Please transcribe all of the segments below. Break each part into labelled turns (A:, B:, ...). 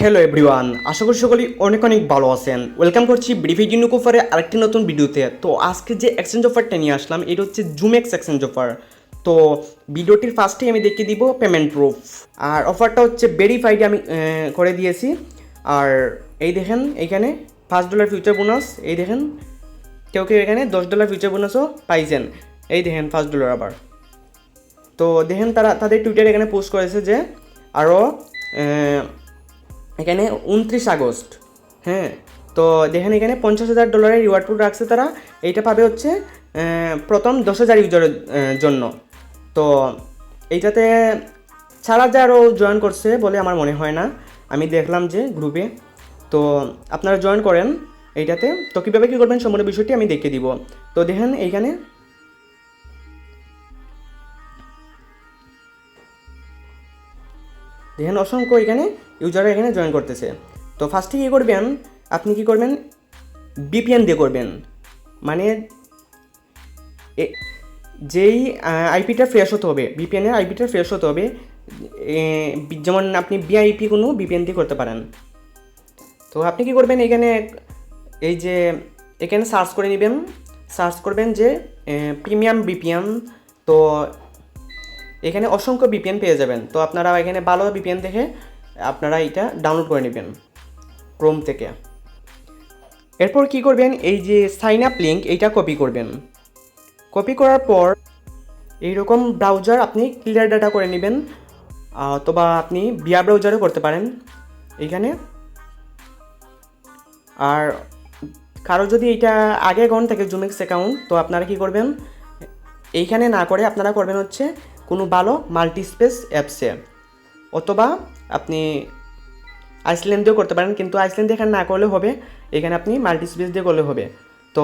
A: Hello everyone, আশা করি সকলেই অনেক অনেক ভালো আছেন। ওয়েলকাম করছি ব্রিফি ইউনিকোফারে আরেকটি নতুন ভিডিওতে। তো আজকে যে এক্সচেঞ্জ অফারটা নিয়ে আসলাম এটা হচ্ছে জুমেক্স এক্সচেঞ্জ অফার। তো ভিডিওটির ফার্স্টেই আমি দেখিয়ে দিব পেমেন্ট প্রুফ, আর অফারটা হচ্ছে ভেরিফাইড আমি করে দিয়েছি। আর এই দেখেন এইখানে $5 ফিউচার বোনাস, এই দেখেন কেউ কেউ এখানে $10 ফিউচার বোনাসও পাইছেন। এই দেখেন $5 আবার। তো দেখেন তাদের টুইটারে এখানে পোস্ট করেছে যে আরও এখানে 29 আগস্ট, হ্যাঁ। তো দেখেন এখানে $50,000 রিওয়ার্ড পুল রাখছে তারা। এইটা পাবে হচ্ছে প্রথম 10,000 ইউজারের জন্য। তো এইটাতে 4,000 আরও জয়েন করছে বলে আমার মনে হয় না, আমি দেখলাম যে গ্রুপে। তো আপনারা জয়েন করেন এইটাতে। তো কীভাবে কী করবেন সম্পূর্ণ বিষয়টি আমি দেখিয়ে দিব। তো দেখেন এইখানে দেখেন অসংখ্য এখানে ইউজাররা এখানে জয়েন করতেছে। তো ফার্স্টে কী করবেন, আপনি কী করবেন, বিপিএন দিয়ে করবেন। মানে যেই আইপিটা ফ্রেশ হতে হবে, বিপিএনের আইপিটা ফ্রেশ হতে হবে। যেমন আপনি বিআইপি কোনো বিপিএন দিয়ে করতে পারেন। তো আপনি কী করবেন, এখানে এই যে এখানে সার্চ করে নেবেন, সার্চ করবেন যে প্রিমিয়াম বিপিএন। তো এখানে অসংখ্য বিপিএন পেয়ে যাবেন। তো আপনারা এখানে ভালো বিপিএন দেখে আপনারা এটা ডাউনলোড করে নেবেন ক্রোম থেকে। এরপর কি করবেন, এই যে সাইন আপ লিঙ্ক এইটা কপি করবেন। কপি করার পর এইরকম ব্রাউজার আপনি ক্লিয়ার ডাটা করে নেবেন, অথবা আপনি বিয়া ব্রাউজারও করতে পারেন এইখানে। আর কারো যদি এইটা আগে অ্যাকাউন্ট থাকে জুমেক্স অ্যাকাউন্ট, তো আপনারা কি করবেন, এইখানে না করে আপনারা করবেন হচ্ছে কোনো ভালো মাল্টিস্পেস অ্যাপসে, অথবা আপনি আইসল্যান্ড দিয়েও করতে পারেন। কিন্তু আইসল্যান্ড এখানে না করলে হবে, এখানে আপনি মাল্টিস্পেস দিয়ে করলে হবে। তো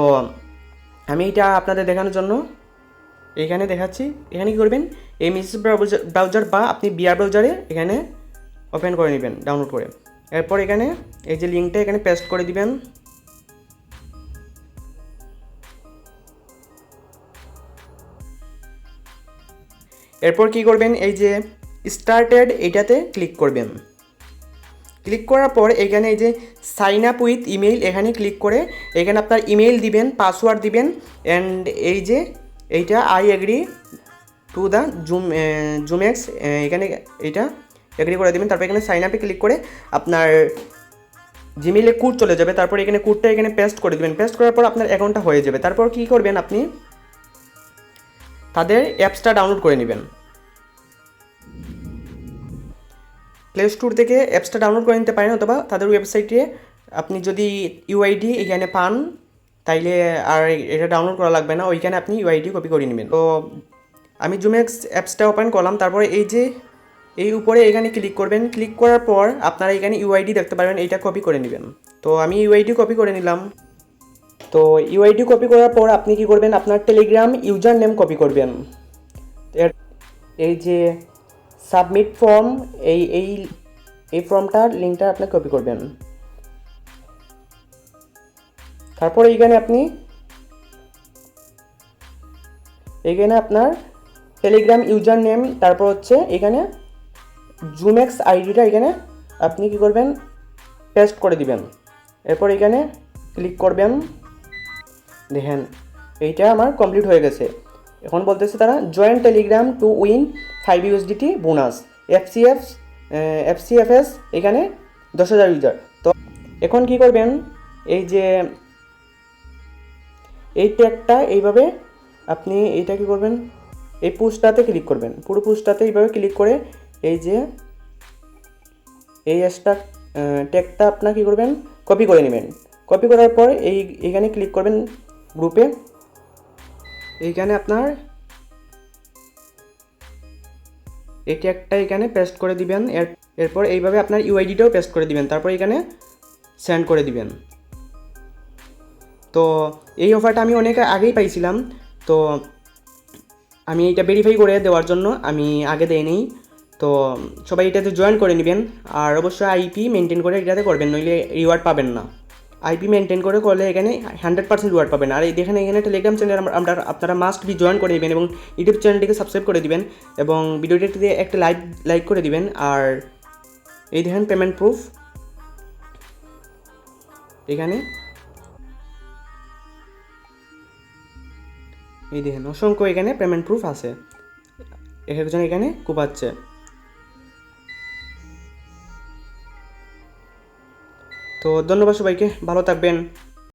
A: আমি এটা আপনাদের দেখানোর জন্য এখানে দেখাচ্ছি। এখানে কী করবেন, এই মেসেজ ব্রাউজার বা আপনি বিআর ব্রাউজারে এখানে ওপেন করে নেবেন ডাউনলোড করে। এরপর এখানে এই যে লিঙ্কটা এখানে পেস্ট করে দিবেন। এরপর কি করবেন, এই যে স্টার্টেড এইটাতে ক্লিক করবেন। ক্লিক করার পর এখানে এই যে সাইন আপ উইথ ইমেইল এখানে ক্লিক করে এখানে আপনার ইমেইল দিবেন, পাসওয়ার্ড দিবেন, অ্যান্ড এই যে এইটা আই এগ্রি টু দ্য জুমেক্স এখানে এইটা এগ্রি করে দেবেন। তারপর এখানে সাইন আপে ক্লিক করে আপনার জিমেইলে কোড চলে যাবে। তারপর এখানে কোডটা এখানে পেস্ট করে দেবেন। পেস্ট করার পর আপনার অ্যাকাউন্টটা হয়ে যাবে। তারপর কি করবেন, আপনি তাদের অ্যাপসটা ডাউনলোড করে নেবেন। প্লে স্টোর থেকে অ্যাপসটা ডাউনলোড করে নিতে পারেন, অথবা তাদের ওয়েবসাইটে আপনি যদি ইউআইডি এখানে পান তাইলে আর এটা ডাউনলোড করা লাগবে না, ওইখানে আপনি ইউআইডি কপি করে নেবেন। তো আমি জুমেক্স অ্যাপসটা ওপেন করলাম। তারপরে এই যে এই উপরে এখানে ক্লিক করবেন। ক্লিক করার পর আপনারা এখানে ইউআইডি দেখতে পারবেন, এইটা কপি করে নেবেন। তো আমি ইউআইডি কপি করে নিলাম। তো ইউআইডি কপি করার পর আপনি কি করবেন, আপনার টেলিগ্রাম ইউজার নেম কপি করবেন। এই যে সাবমিট ফর্ম এই ফর্মটার লিঙ্কটা আপনি কপি করবেন। তারপর এইখানে আপনার টেলিগ্রাম ইউজার নেম, তারপর হচ্ছে এখানে জুমেক্স আইডিটা এখানে আপনি কি করবেন, পেস্ট করে দিবেন। এরপর এখানে ক্লিক করবেন। দেখেন এইটা আমার কমপ্লিট হয়ে গেছে। এখন বলতেছে তারা join Telegram to win 5 USDT bonus FCFS এখানে 10,000 ইউজার। তো এখন কি করবেন, এই যে এই ট্যাগটা এইভাবে আপনি এইটা কি করবেন, এই পুশটাতে ক্লিক করবেন। পুরো পুশটাতে এইভাবে ক্লিক করে এই যে এই ট্যাগটা আপনার কী করবেন, কপি করে নেবেন। কপি করার পর এইখানে ক্লিক করবেন গ্রুপে। এইখানে আপনার এই ট্যাগটা এখানে পেস্ট করে দিবেন। এরপর এইভাবে আপনার ইউআইডিটাও পেস্ট করে দিবেন। তারপর এখানে সেন্ড করে দিবেন। তো এই অফারটা আমি অনেক আগেই পাইছিলাম। তো আমি এটা ভেরিফাই করে দেওয়ার জন্য আমি আগে দেইনি। তো সবাই এটাতে জয়েন করে নেবেন। আর অবশ্যই আইপি মেনটেন করে এটাতে করবেন, নইলে রিওয়ার্ড পাবেন না। আইপি মেনটেন করে করলে এখানে 100% রিওয়ার্ড পাবেন। আর এখানে টেলিগ্রাম চ্যানেল আপনারা মাস্ট বি জয়েন করে দেবেন, এবং ইউটিউব চ্যানেলটিকে সাবস্ক্রাইব করে দিবেন, এবং ভিডিওটিতে একটা লাইক করে দিবেন। আর এই দেখেন পেমেন্ট প্রুফ, এখানে এই দেখেন অসংখ্য এখানে পেমেন্ট প্রুফ আছে, এক একজন এখানে কোপাচ্ছে। তো ধন্যবাদ সবাইকে, ভালো থাকবেন।